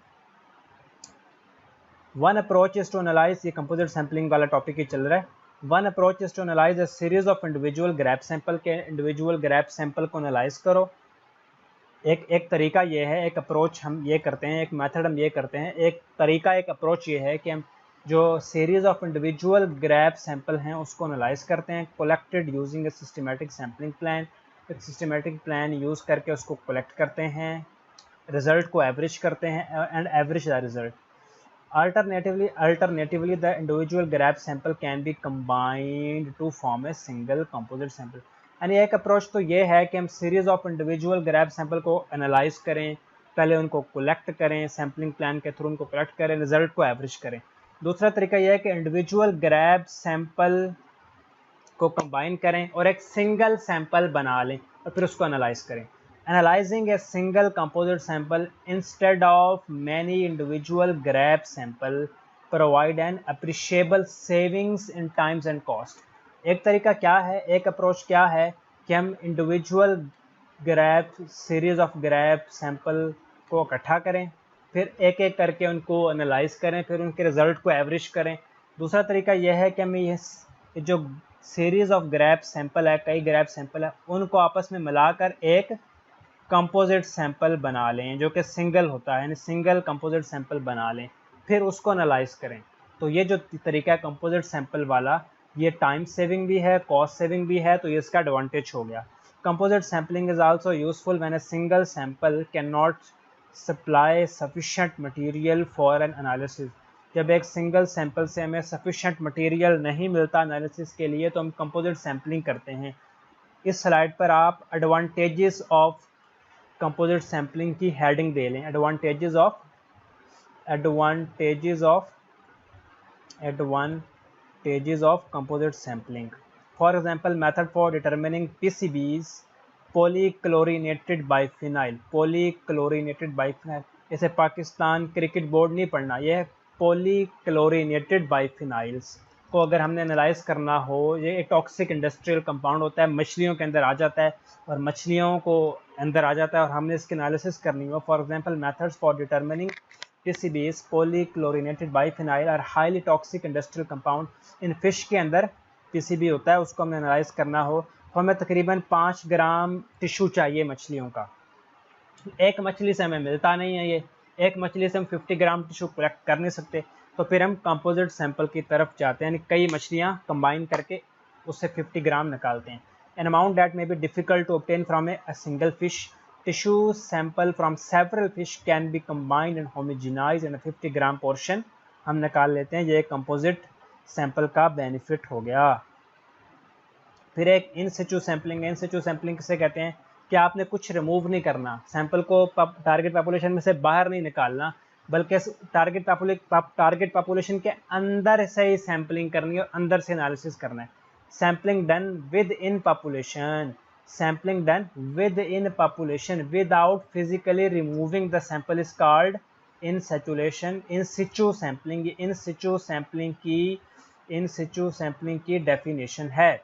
One approach is to analyse, ये कंपोजिट सैम्पलिंग वाला टॉपिक ही चल रहा है। One approach is to analyse a series of individual grab sample, के इंडिविजुअल ग्रैब सैंपल को एनालाइज करो। एक तरीका ये है, एक अप्रोच हम ये करते हैं, एक मेथड हम ये करते हैं, एक तरीका, एक अप्रोच ये है कि हम जो series of individual grab sample हैं उसको एनालाइज करते हैं, कलेक्टेड यूजिंग ए सिस्टमैटिक सैम्पलिंग प्लान। एक सिस्टमेटिक प्लान यूज़ करके उसको कलेक्ट करते हैं, रिजल्ट को एवरेज करते हैं and average the result. Alternatively, the individual grab sample can be combined to form a single composite sample। यानी एक अप्रोच तो ये है कि हम series of individual grab sample को एनालाइज करें, पहले उनको कलेक्ट करें, सैम्पलिंग प्लान के थ्रू उनको कलेक्ट करें, रिजल्ट को एवरेज करें। दूसरा तरीका यह है कि इंडिविजुअल ग्रैब सैंपल को कंबाइन करें और एक सिंगल सैंपल बना लें और फिर उसको एनालाइज करें। Analyzing a single composite sample instead of many individual grab sample provide an appreciable savings in times and cost। एक तरीका क्या है, एक अप्रोच क्या है कि हम individual grab series of grab sample को इकट्ठा करें, फिर एक एक करके उनको एनालाइज करें, फिर उनके रिजल्ट को एवरेज करें। दूसरा तरीका यह है कि हम ये जो सीरीज ऑफ ग्रैब सैंपल है, कई ग्रैब सैंपल है, उनको आपस में मिलाकर एक कंपोजिट सैंपल बना लें जो कि सिंगल होता है, यानी सिंगल कंपोजिट सैंपल बना लें, फिर उसको एनालाइज करें। तो ये जो तरीका है कंपोजिट सैंपल वाला, ये टाइम सेविंग भी है, कॉस्ट सेविंग भी है, तो ये इसका एडवांटेज हो गया। Composite sampling is also useful when a single sample can not supply sufficient material for an analysis. जब एक सिंगल सैंपल से हमें सफिशिएंट मटेरियल नहीं मिलता एनालिसिस के लिए, तो हम कंपोजिट सैम्पलिंग करते हैं। इस स्लाइड पर आप एडवांटेजेस ऑफ कंपोजिट सैम्पलिंग की हेडिंग दे लें, advantages of composite sampling. For example, method for determining PCBs polychlorinated biphenyl. Polychlorinated biphenyl, जैसे पाकिस्तान क्रिकेट बोर्ड नहीं पढ़ना, यह पॉलीक्लोरिनेटेड बाइफिनाइल्स को अगर हमने एनालाइज करना हो, ये एक टॉक्सिक इंडस्ट्रियल कंपाउंड होता है, मछलियों के अंदर आ जाता है और मछलियों को अंदर आ जाता है और हमने इसकी एनालिसिस करनी हो। For example, methods for determining PCBs polychlorinated biphenyl are highly toxic industrial compound. In fish के अंदर पीसीबी होता है, उसको हमने एनालाइज करना हो तो हमें तकरीबन 5 ग्राम टिश्यू चाहिए मछलियों का। एक मछली से हमें मिलता नहीं है, ये एक मछली से हम 50 ग्राम टिश्यू कलेक्ट कर नहीं सकते, तो फिर हम कंपोजिट सैंपल की तरफ जाते हैं, यानी कई मछलियाँ कंबाइन करके उससे 50 ग्राम निकालते हैं। An amount that may be difficult to obtain from a single fish tissue sample from several fish can be combined and homogenise in 50 gram portion हम निकाल लेते हैं। ये कंपोजिट सैंपल का बेनिफिट हो गया। फिर एक इन situ sampling. In situ sampling किसे कहते हैं कि आपने कुछ रिमूव नहीं करना, सैंपल को टारगेट पॉपुलेशन में से बाहर नहीं निकालना, बल्कि टारगेट पॉपुलेशन के अंदर से ही सैंपलिंग करनी है और अंदर से एनालिसिस करना है। Sampling done within population, sampling done within population without physically removing the sample is called in saturation. In situ sampling, in situ sampling की डेफिनेशन है।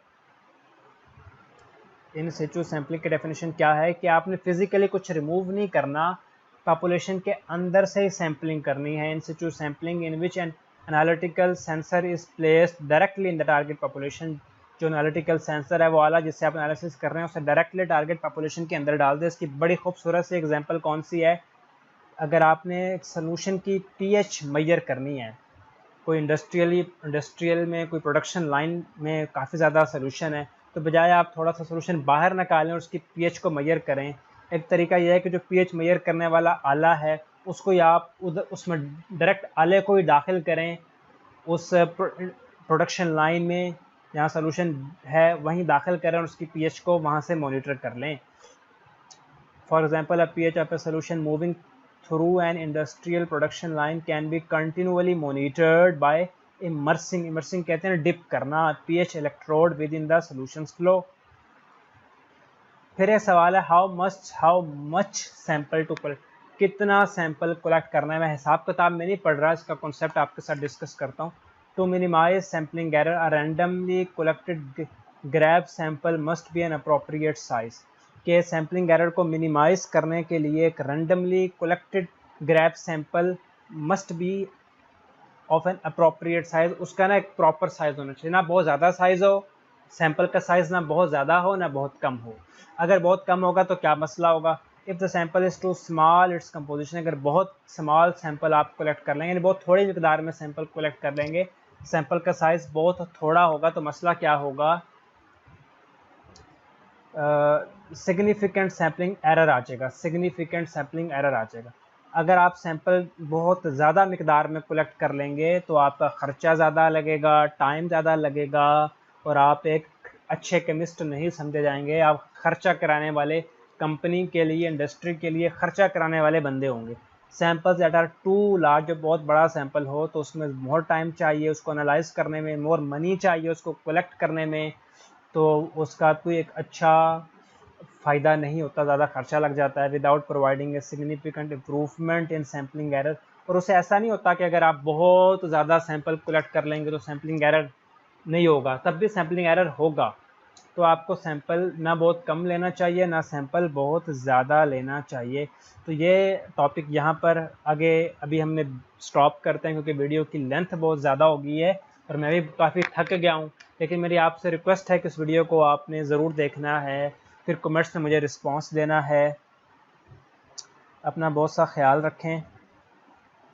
इन सिचू सैंपलिंग की डेफिनेशन क्या है कि आपने physically कुछ remove नहीं करना, पॉपुलेशन के अंदर से ही सैंपलिंग करनी है। In situ sampling in which an analytical sensor is placed directly in the target population. जो एनालिटिकल सेंसर है वो वाला जिससे आप एनालिसिस कर रहे हैं, उसे डायरेक्टली टारगेट पॉपुलेशन के अंदर डाल दें। इसकी बड़ी खूबसूरत सी एग्जांपल कौन सी है, अगर आपने सोल्यूशन की पीएच मेजर करनी है, कोई इंडस्ट्रियल में कोई प्रोडक्शन लाइन में काफ़ी ज़्यादा सोल्यूशन है, तो बजाय आप थोड़ा सा सोल्यूशन बाहर निकालें और उसकी पीएच को मेजर करें, एक तरीका यह है कि जो पीएच मेजर करने वाला आला है उसको या आप उधर उसमें डायरेक्ट आले को ही दाखिल करें, उस प्रोडक्शन लाइन में जहाँ सोल्यूशन है वहीं दाखिल करें और उसकी पीएच को वहाँ से मॉनिटर कर लें। For example, a pH of a solution moving through an industrial production line can be continually monitored by immersing कहते हैं डिप करना pH electrode within the solutions flow। फिर एक सवाल है how much sample to collect, कितना sample collect करना है। मैं हिसाब किताब में नहीं पढ़ रहा, इसका कॉन्सेप्ट आपके साथ डिस्कस करता हूँ। To minimise sampling error, a randomly collected grab sample must be an appropriate size. के सैम्पलिंग एरर को मिनिमाइज करने के लिए एक randomly collected grab sample must be of an appropriate size, उसका ना एक प्रॉपर साइज होना चाहिए, ना बहुत ज़्यादा साइज हो सैंपल का साइज, ना बहुत ज़्यादा हो ना बहुत कम हो। अगर बहुत कम होगा तो क्या मसला होगा, if the sample is too small its composition, अगर बहुत स्मॉल सैंपल आप कलेक्ट कर लेंगे, यानी बहुत थोड़ी मिकदार में सैंपल कलेक्ट कर लेंगे, सैंपल का साइज बहुत थोड़ा होगा, तो मसला क्या होगा, सिग्निफिकेंट सैम्पलिंग एरर आ जाएगा, सिग्निफिकेंट सैम्पलिंग एरर आ जाएगा। अगर आप सैंपल बहुत ज़्यादा मिकदार में कलेक्ट कर लेंगे तो आपका ख़र्चा ज़्यादा लगेगा, टाइम ज़्यादा लगेगा और आप एक अच्छे केमिस्ट नहीं समझे जाएंगे। आप खर्चा कराने वाले, कंपनी के लिए, इंडस्ट्री के लिए खर्चा कराने वाले बंदे होंगे। Samples that are too large, जो बहुत बड़ा सैंपल हो तो उसमें मोर टाइम चाहिए, उसको एनालाइज करने में मोर मनी चाहिए, उसको कलेक्ट करने में, तो उसका कोई एक अच्छा फ़ायदा नहीं होता, ज़्यादा खर्चा लग जाता है। Without providing a significant improvement in sampling error. और उससे ऐसा नहीं होता कि अगर आप बहुत ज़्यादा सैंपल कलेक्ट कर लेंगे तो सैम्पलिंग एरर नहीं होगा, तब भी सैम्पलिंग एरर होगा। तो आपको सैंपल ना बहुत कम लेना चाहिए, ना सैंपल बहुत ज़्यादा लेना चाहिए। तो ये टॉपिक यहाँ पर आगे अभी हमने स्टॉप करते हैं, क्योंकि वीडियो की लेंथ बहुत ज़्यादा हो गई है और मैं भी काफ़ी थक गया हूँ। लेकिन मेरी आपसे रिक्वेस्ट है कि इस वीडियो को आपने ज़रूर देखना है, फिर कमेंट्स में मुझे रिस्पॉन्स देना है। अपना बहुत सा ख्याल रखें।